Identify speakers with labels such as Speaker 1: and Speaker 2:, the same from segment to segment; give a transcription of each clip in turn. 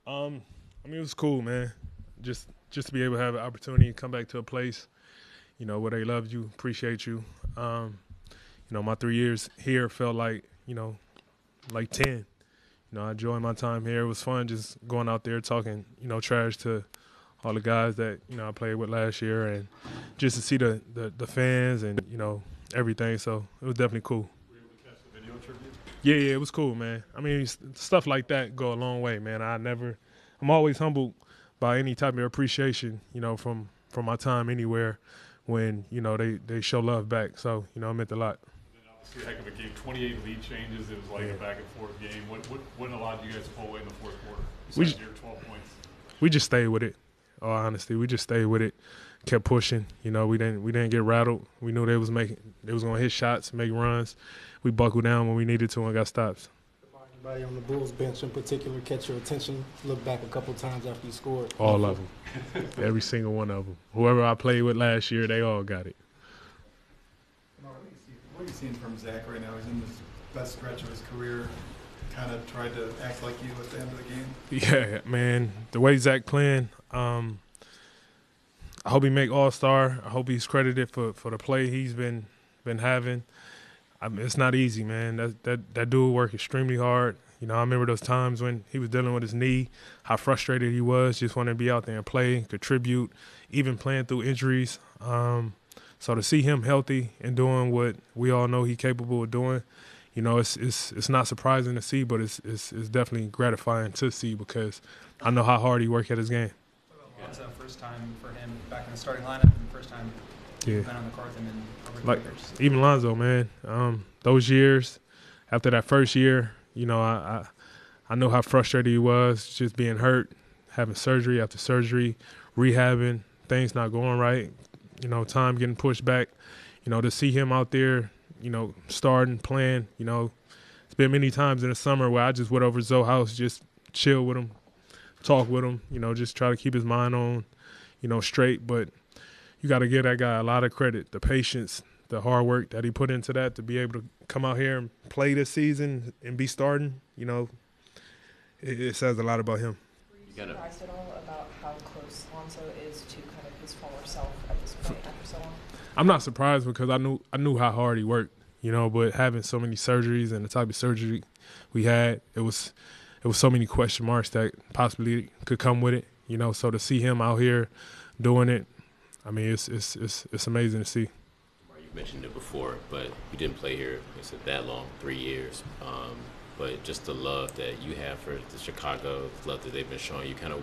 Speaker 1: It was cool, man. Just to be able to have an opportunity to come back to a place, where they loved you, appreciate you. My 3 years here felt like 10. I enjoyed my time here. It was fun just going out there talking, trash to all the guys that, I played with last year, and just to see the fans and, everything. So it was definitely cool.
Speaker 2: Were you able to catch the video tribute?
Speaker 1: Yeah, it was cool, man. Stuff like that go a long way, man. I'm always humbled by any type of appreciation, from my time anywhere when, they show love back. So, it meant a lot.
Speaker 2: Obviously, a heck of a game. 28 lead changes. It was like a back-and-forth game. What allowed you guys to pull away in the fourth quarter besides your 12 points?
Speaker 1: We just stayed with it. All honesty, we just stayed with it, kept pushing. We didn't get rattled. We knew they was going to hit shots, make runs. We buckled down when we needed to and got stops.
Speaker 3: Anybody on the Bulls bench in particular catch your attention? Look back a couple times after you scored.
Speaker 1: All of them, every single one of them. Whoever I played with last year, they all got it.
Speaker 4: What are you seeing from Zach right now? He's in the best stretch of his career. Kind of tried to act like you at the end of the game.
Speaker 1: Yeah, man. The way Zach playing, I hope he make All-Star. I hope he's credited for the play he's been having. It's not easy, man. That dude worked extremely hard. I remember those times when he was dealing with his knee, how frustrated he was, just wanted to be out there and play, contribute, even playing through injuries. So to see him healthy and doing what we all know he's capable of doing, it's not surprising to see, but it's definitely gratifying to see because I know how hard he worked at his game.
Speaker 5: It's the first time for him back in the starting lineup, and the first time he's been on the court in over 3 years.
Speaker 1: Even Lonzo, man, those years after that first year, I know how frustrated he was just being hurt, having surgery after surgery, rehabbing, things not going right, time getting pushed back, to see him out there, starting, playing, it's been many times in the summer where I just went over to Zoe's house, just chill with him, talk with him, just try to keep his mind on, straight. But you got to give that guy a lot of credit, the patience, the hard work that he put into that to be able to come out here and play this season and be starting, it says a lot about him.
Speaker 6: Were you surprised at all about how close Lonzo is to kind of his former self at this point after so long?
Speaker 1: I'm not surprised because I knew how hard he worked, but having so many surgeries and the type of surgery we had, it was so many question marks that possibly could come with it, So to see him out here doing it, it's amazing to see.
Speaker 7: You mentioned it before, but you didn't play here that long, 3 years. But just the love that you have for the Chicago, the love that they've been showing you, why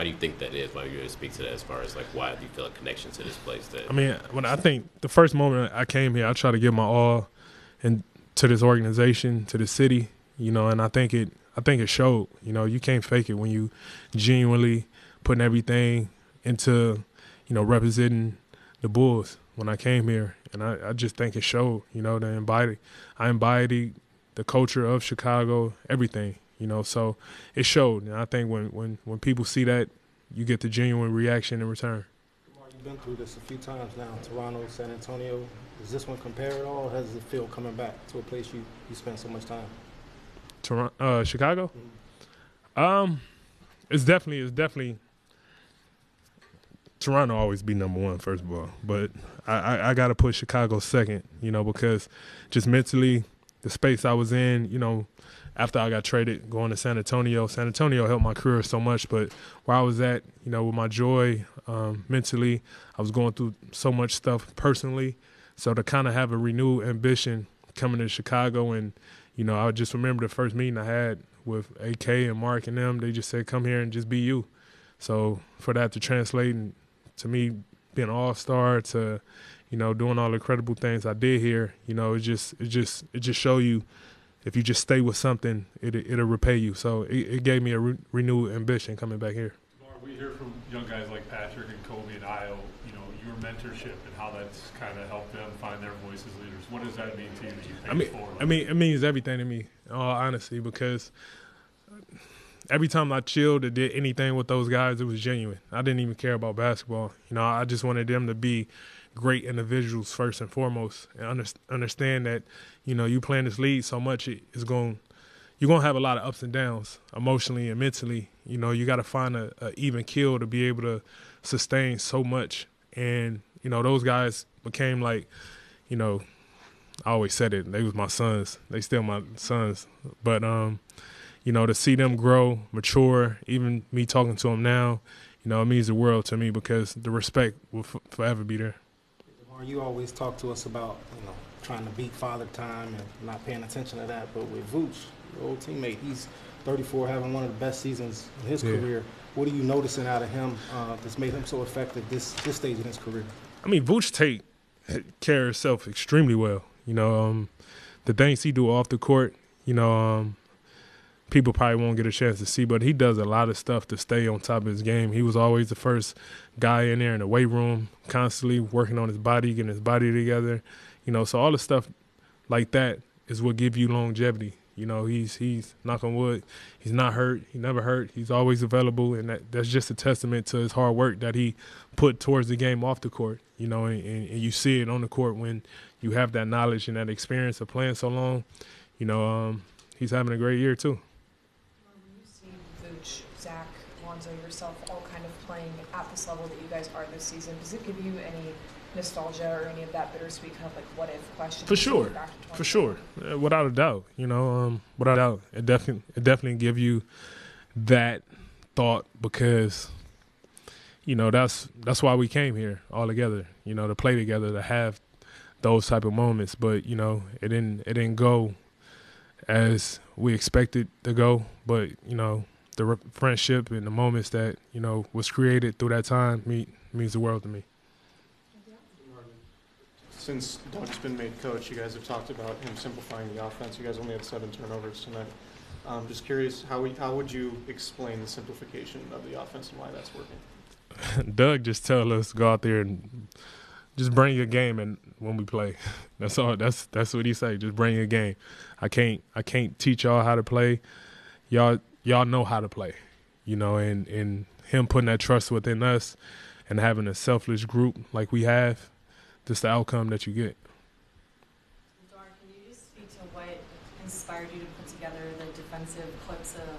Speaker 7: do you think that is? Why do you speak to that as far as why do you feel a connection to this place?
Speaker 1: When I think the first moment I came here, I try to give my all and to this organization, to the city, and I think it showed. You can't fake it when you genuinely putting everything into, representing the Bulls when I came here. And I just think it showed, I embodied the culture of Chicago, everything, so it showed. And I think when people see that, you get the genuine reaction in return.
Speaker 3: You've been through this a few times now, Toronto, San Antonio. Does this one compare at all? How does it feel coming back to a place you spent so much time?
Speaker 1: Chicago?
Speaker 3: Mm-hmm.
Speaker 1: It's definitely Toronto always be number one, first of all. But I got to put Chicago second, because just mentally, the space I was in, after I got traded, going to San Antonio helped my career so much. But where I was at, with my joy, mentally, I was going through so much stuff personally. So to kind of have a renewed ambition coming to Chicago, and, I just remember the first meeting I had with AK and Mark and them, they just said, come here and just be you. So for that to translate to me being an all-star to, doing all the incredible things I did here, it just show you if you just stay with something, it'll repay you. So it gave me a renewed ambition coming back here.
Speaker 2: We hear from young guys like Patrick and Kobe and Io, your mentorship and how that's kind of helped them find their voice as leaders. What does that mean to you that you pay forward?
Speaker 1: It means everything to me, in all honesty, because every time I chilled or did anything with those guys, it was genuine. I didn't even care about basketball. I just wanted them to be great individuals first and foremost, and understand that, you playing this league so much, you're you're going to have a lot of ups and downs emotionally and mentally. You know, you got to find a even keel to be able to sustain so much. And, you know, those guys became like, you know, I always said it, they was my sons. They still my sons. But, you know, to see them grow, mature, even me talking to them now, you know, it means the world to me because the respect will forever be there.
Speaker 3: You always talk to us about, you know, trying to beat Father Time and not paying attention to that. But with Vooch, your old teammate, he's 34, having one of the best seasons in his career. What are you noticing out of him that's made him so effective this stage in his career?
Speaker 1: I mean, Vooch take care of himself extremely well. You know, the things he do off the court, you know, people probably won't get a chance to see, but he does a lot of stuff to stay on top of his game. He was always the first guy in there in the weight room, constantly working on his body, getting his body together. You know, so all the stuff like that is what give you longevity. You know, he's knock on wood, he's not hurt, he never hurt, he's always available, and that's just a testament to his hard work that he put towards the game off the court. You know, and you see it on the court when you have that knowledge and that experience of playing so long. You know, he's having a great year too.
Speaker 6: When you see Vooch, Zach, Lonzo, yourself all kind of playing at this level that you guys are this season, does it give you any nostalgia or any of that bittersweet kind of like what if question?
Speaker 1: For sure, without a doubt. You know, without a doubt, it definitely give you that thought because, you know, that's why we came here all together. You know, to play together, to have those type of moments. But you know, it didn't go as we expected to go. But you know, the friendship and the moments that, you know, was created through that time means the world to me.
Speaker 8: Since Doug's been made coach, you guys have talked about him simplifying the offense. You guys only had 7 turnovers tonight. Just curious, how would you explain the simplification of the offense and why that's working?
Speaker 1: Doug just tell us go out there and just bring your game, and when we play, that's all. That's what he say. Just bring your game. I can't teach y'all how to play. Y'all know how to play, you know. And him putting that trust within us, and having a selfless group like we have, just the outcome that you get.
Speaker 9: DeMar, can you just speak to what inspired you to put together the defensive clips of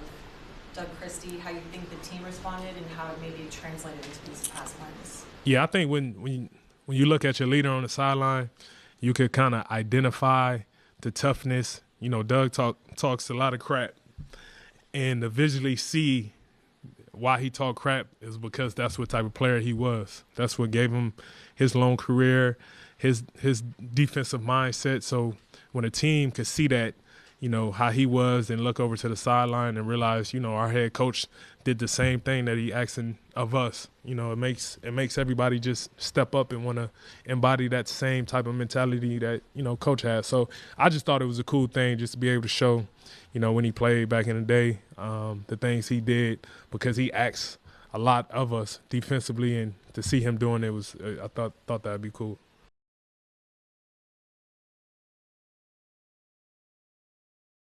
Speaker 9: Doug Christie, how you think the team responded, and how it maybe translated into these past months?
Speaker 1: Yeah, I think when you look at your leader on the sideline, you could kind of identify the toughness. You know, Doug talks a lot of crap, and to visually see why he talked crap is because that's what type of player he was. That's what gave him his long career, his defensive mindset. So when a team could see that, you know, how he was, and look over to the sideline and realize, you know, our head coach did the same thing that he asking of us. You know, it makes everybody just step up and want to embody that same type of mentality that, you know, coach has. So I just thought it was a cool thing just to be able to show, you know, when he played back in the day, the things he did, because he acts a lot of us defensively, and to see him doing it was, I thought that'd be cool.